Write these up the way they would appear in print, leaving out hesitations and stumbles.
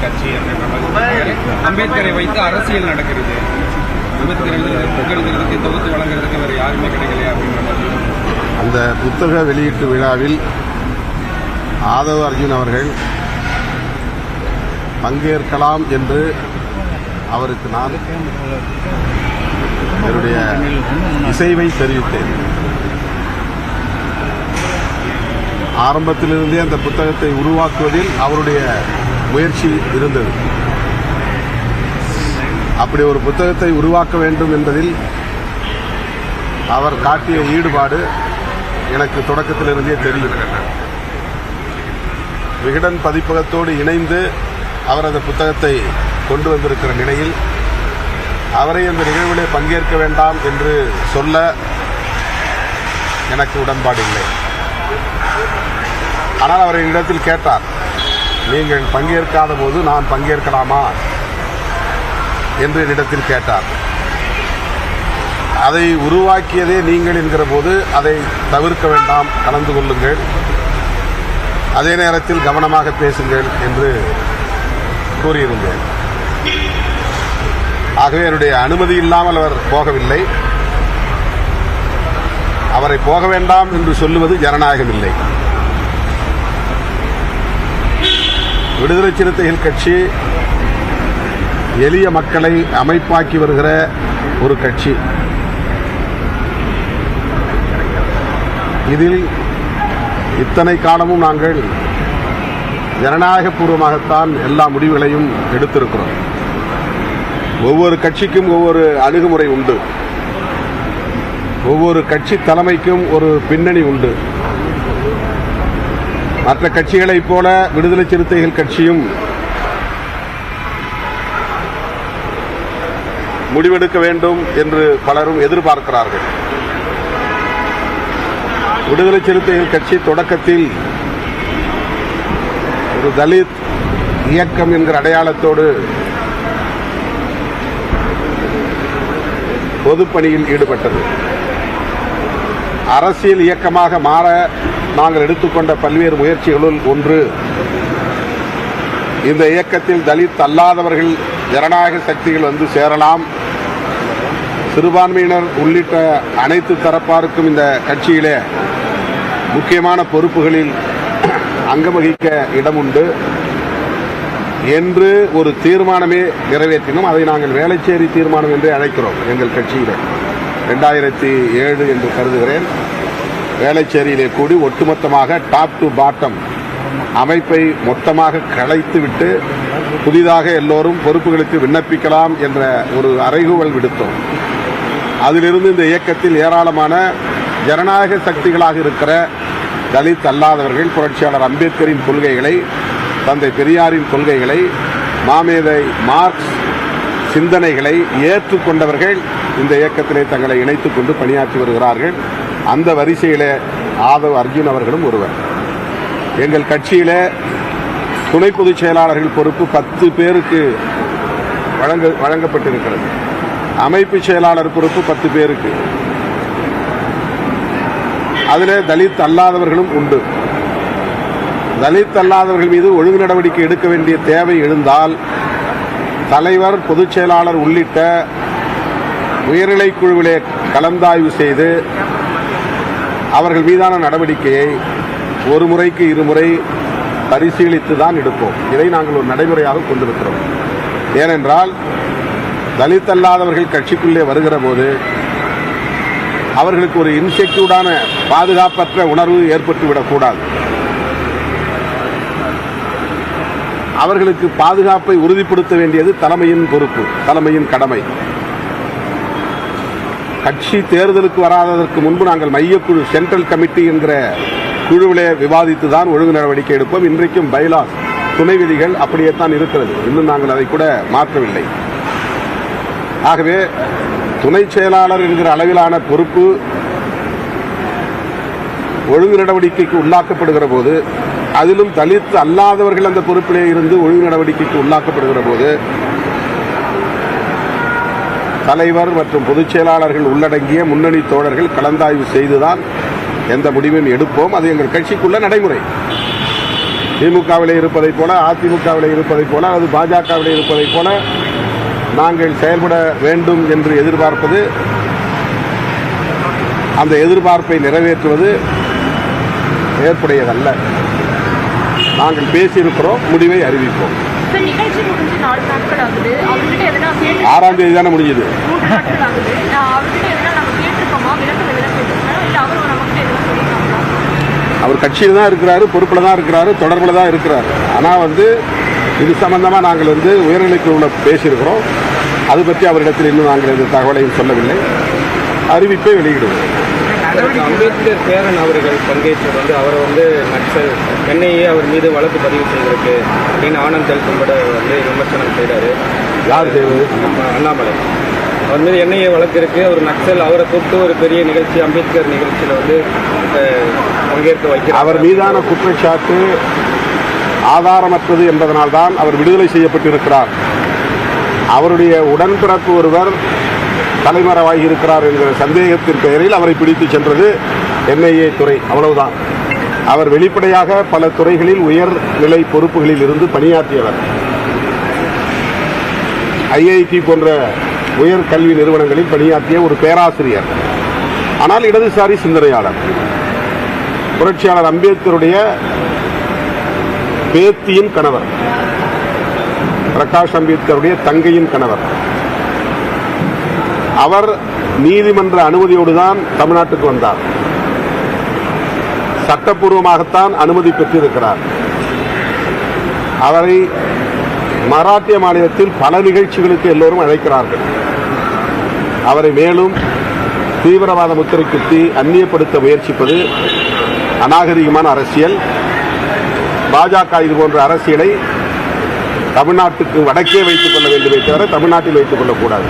கட்சி அம்பேத்கரை வைத்து அரசியல் நடக்கிறது. அம்பேத்கரை புகழ்கிறதுக்கு தொகுத்து வழங்குறதுக்கு வேறு யாருமே கிடைக்கலையா அப்படின்ற மாதிரி அந்த புத்தக வெளியீட்டு விழாவில் ஆதவ அர்ஜுன் அவர்கள் பங்கேற்கலாம் என்று அவருக்கு நான் என்னுடைய இசைவை தெரிவித்தேன். ஆரம்பத்திலிருந்தே அந்த புத்தகத்தை உருவாக்குவதில் அவருடைய முயற்சி இருந்தது. அப்படி ஒரு புத்தகத்தை உருவாக்க வேண்டும் என்பதில் அவர் காட்டிய ஈடுபாடு எனக்கு தொடக்கத்திலிருந்தே தெரியும். விகடன் பதிப்பகத்தோடு இணைந்து அவர் அந்த புத்தகத்தை கொண்டு வந்திருக்கிற நிலையில் அவரை அந்த நிகழ்விலே பங்கேற்க வேண்டாம் என்று சொல்ல எனக்கு உடன்பாடு இல்லை. ஆனால் அவர் என்னிடத்தில் கேட்டார், நீங்கள் பங்கேற்காத போது நான் பங்கேற்கலாமா என்று என்னிடத்தில் கேட்டார். அதை உருவாக்கியதே நீங்கள் என்கிற போது அதை தவிர்க்க வேண்டாம், கலந்து கொள்ளுங்கள், அதே நேரத்தில் கவனமாக பேசுங்கள் என்று கூறியிருந்தேன். ஆகவே என்னுடைய அனுமதி இல்லாமல் அவர் போகவில்லை. அவரை போக வேண்டாம் என்று சொல்லுவது ஜனநாயகம் இல்லை. விடுதலை சிறுத்தைகள் கட்சி எளிய மக்களை அமைப்பாக்கி வருகிற ஒரு கட்சி. இதில் இத்தனை காலமும் நாங்கள் ஜனநாயகபூர்வமாகத்தான் எல்லா முடிவுகளையும் எடுத்திருக்கிறோம். ஒவ்வொரு கட்சிக்கும் ஒவ்வொரு அணுகுமுறை உண்டு. ஒவ்வொரு கட்சி தலைமைக்கும் ஒரு பின்னணி உண்டு. மற்ற கட்சிகளைப் போல விடுதலை சிறுத்தைகள் கட்சியும் முடிவெடுக்க வேண்டும் என்று பலரும் எதிர்பார்க்கிறார்கள். விடுதலை சிறுத்தைகள் கட்சி தொடக்கத்தில் ஒரு தலித் இயக்கம் என்கிற அடையாளத்தோடு பொதுப்பணியில் ஈடுபட்டது. அரசியல் இயக்கமாக மாற நாங்கள் எடுத்துக்கொண்ட பல்வேறு முயற்சிகளுள் ஒன்று, இந்த இயக்கத்தில் தலித் அல்லாதவர்கள் ஜனநாயக சக்திகள் வந்து சேரலாம், சிறுபான்மையினர் உள்ளிட்ட அனைத்து தரப்பாருக்கும் இந்த கட்சியிலே முக்கியமான பொறுப்புகளில் அங்கம் வகிக்க இடம் உண்டு என்று ஒரு தீர்மானமே நிறைவேற்றினோம். அதை நாங்கள் வேளச்சேரி தீர்மானம் என்றே அழைக்கிறோம். எங்கள் கட்சியிலே 2007 என்று கருதுகிறேன். வேளச்சேரியிலே கூடி ஒட்டுமொத்தமாக டாப் டு பாட்டம் அமைப்பை மொத்தமாக கலைத்துவிட்டு புதிதாக எல்லோரும் பொறுப்புகளுக்கு விண்ணப்பிக்கலாம் என்ற ஒரு அறைகூவல் விடுத்தோம். அதிலிருந்து இந்த இயக்கத்தில் ஏராளமான ஜனநாயக சக்திகளாக இருக்கிற தலித் அல்லாதவர்கள் புரட்சியாளர் அம்பேத்கரின் கொள்கைகளை, தந்தை பெரியாரின் கொள்கைகளை, மாமேதை மார்க்ஸ் சிந்தனைகளை ஏற்றுக்கொண்டவர்கள் இந்த இயக்கத்திலே தங்களை இணைத்துக் கொண்டு பணியாற்றி வருகிறார்கள். அந்த வரிசையிலே ஆதவ் அர்ஜுன் அவர்களும் ஒருவர். எங்கள் கட்சியிலே துணை பொதுச் செயலாளர்கள் பொறுப்பு 10 பேருக்கு வழங்கப்பட்டிருக்கிறது. அமைப்பு செயலாளர் பொறுப்பு 10 பேருக்கு. அதிலே தலித் அல்லாதவர்களும் உண்டு. தலித் அல்லாதவர்கள் மீது ஒழுங்கு நடவடிக்கை எடுக்க வேண்டிய தேவை எழுந்தால் தலைவர், பொதுச் செயலாளர் உள்ளிட்ட உயர்நிலைக் குழுவிலே கலந்தாய்வு செய்து அவர்கள் மீதான நடவடிக்கையை ஒரு முறைக்கு இருமுறை பரிசீலித்துதான் எடுப்போம். இதை நாங்கள் ஒரு நடைமுறையாக கொண்டிருக்கிறோம். ஏனென்றால் தலித் அல்லாதவர்கள் கட்சிக்குள்ளே வருகிற போது அவர்களுக்கு ஒரு இன்செக்யூர்டான பாதுகாப்பற்ற உணர்வு ஏற்பட்டுவிடக்கூடாது. அவர்களுக்கு பாதுகாப்பை உறுதிப்படுத்த வேண்டியது தலைமையின் பொறுப்பு, தலைமையின் கடமை. கட்சி தேர்தலுக்கு வராததற்கு முன்பு நாங்கள் மையக்குழு, சென்ட்ரல் கமிட்டி என்கிற குழுவிலே விவாதித்துதான் ஒழுங்கு நடவடிக்கை எடுப்போம். இன்றைக்கும் பைலாஸ், துணை விதிகள் அப்படியே தான் இருக்கிறது. இன்னும் நாங்கள் அதை கூட மாற்றவில்லை. ஆகவே துணை செயலாளர் என்கிற அளவிலான பொறுப்பு ஒழுங்கு நடவடிக்கைக்கு உள்ளாக்கப்படுகிற போது, அதிலும் தலித் அல்லாதவர்கள் அந்த பொறுப்பிலே இருந்து ஒழுங்கு நடவடிக்கைக்கு உள்ளாக்கப்படுகிற போது தலைவர் மற்றும் பொதுச் செயலாளர்கள் உள்ளடங்கிய முன்னணி தோழர்கள் கலந்தாய்வு செய்துதான் எந்த முடிவையும் எடுப்போம். அது எங்கள் கட்சிக்குள்ள நடைமுறை. திமுகவிலே இருப்பதைப் போல, அதிமுகவிலே இருப்பதைப் போல, அது பாஜகவிலே இருப்பதைப் போல நாங்கள் செயல்பட வேண்டும் என்று எதிர்பார்ப்பது, அந்த எதிர்பார்ப்பை நிறைவேற்றுவது ஏற்புடையதல்ல. நாங்கள் பேசியிருக்கிறோம், முடிவை அறிவிப்போம். 6ஆம் தேதி தானே முடிஞ்சது. அவர் கட்சியில் தான் இருக்கிறாரு, பொறுப்பில் தான் இருக்கிறாரு, தொடர்பில் தான் இருக்கிறார். ஆனால் இது சம்பந்தமாக நாங்கள் உயர்நிலைக்குள்ள பேசியிருக்கிறோம். அது பற்றி அவரிடத்தில் இன்னும் நாங்கள் எந்த தகவலையும் சொல்லவில்லை. அறிவிப்பை வெளியிடுவோம். அம்பேத்கர் பேரன் அவர்கள் பங்கேற்றது அவரை நக்சல் என்ஐஏ அவர் மீது வழக்கு பதிவு செய்திருக்கு அப்படின்னு ஆனந்த் கும்பட விமர்சனம் செய்தார். யார் செய்வது? அண்ணாமலை. அவர் மீது என்ஐஏ வழக்கு இருக்கு. அவர் நக்சல், அவரை கூப்பிட்டு ஒரு பெரிய நிகழ்ச்சி, அம்பேத்கர் நிகழ்ச்சியில் பங்கேற்க வைக்கிறார். அவர் மீதான குற்றச்சாட்டு ஆதாரமற்றது என்பதனால்தான் அவர் விடுதலை செய்யப்பட்டிருக்கிறார். அவருடைய உடன்பிறப்பு ஒருவர் தலைமறைவாகி இருக்கிறார் என்கிற சந்தேகத்தின் பெயரில் அவரை பிடித்து சென்றது என்ஐஏ துறை, அவ்வளவுதான். அவர் வெளிப்படையாக பல துறைகளில் உயர்நிலை பொறுப்புகளில் இருந்து பணியாற்றியவர். ஐஐடி போன்ற உயர் கல்வி நிறுவனங்களில் பணியாற்றிய ஒரு பேராசிரியர். ஆனால் இடதுசாரி சிந்தனையாளர். புரட்சியாளர் அம்பேத்கருடைய பேத்தியின் கணவர், பிரகாஷ் அம்பேத்கருடைய தங்கையின் கணவர். அவர் நீதிமன்ற அனுமதியோடு தான் தமிழ்நாட்டுக்கு வந்தார். சட்டப்பூர்வமாகத்தான் அனுமதி பெற்றிருக்கிறார். அவரை மராட்டிய மாநிலத்தில் பல நிகழ்ச்சிகளுக்கு எல்லோரும் அழைக்கிறார்கள். அவரை மேலும் தீவிரவாத முத்திரை குத்தி அந்நியப்படுத்த முயற்சிப்பது அநாகரிகமான அரசியல். பாஜக இது போன்ற அரசியலை தமிழ்நாட்டுக்கு வடக்கே வைத்துக் கொள்ள வேண்டுமே தவிர தமிழ்நாட்டில் வைத்துக் கொள்ளக்கூடாது.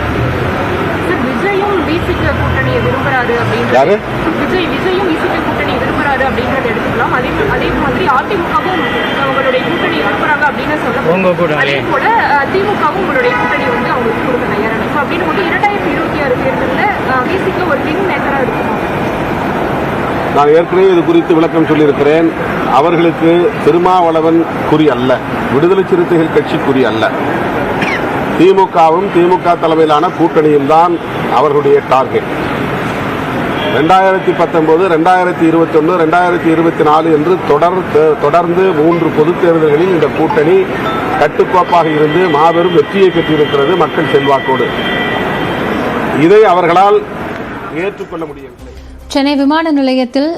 நான் ஏற்கனவே இது குறித்து விளக்கம் சொல்லியிருக்கிறேன். அவர்களுக்கு திருமாவளவன் குறி அல்ல, விடுதலை சிறுத்தைகள் கட்சி குறி அல்ல. திமுகவும் திமுக தலைமையிலான கூட்டணியும் தான் அவர்களுடைய டார்கெட். 2019, 2021, 2024 என்று தொடர்ந்து 3 பொதுத் தேர்தல்களில் இந்த கூட்டணி கட்டுக்கோப்பாக இருந்து மாபெரும் வெற்றியை பெற்றிருக்கிறது மக்கள் செல்வாக்கோடு. இதை அவர்களால் ஏற்றுக்கொள்ள முடியவில்லை. சென்னை விமான நிலையத்தில்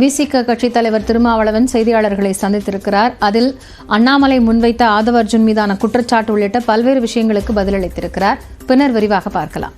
விசிக கட்சித் தலைவர் திருமாவளவன் செய்தியாளர்களை சந்தித்திருக்கிறார். அதில் அண்ணாமலை முன்வைத்த ஆதவ அர்ஜுன் மீதான குற்றச்சாட்டு உள்ளிட்ட பல்வேறு விஷயங்களுக்கு பதிலளித்திருக்கிறார். பின்னர் விரிவாக பார்க்கலாம்.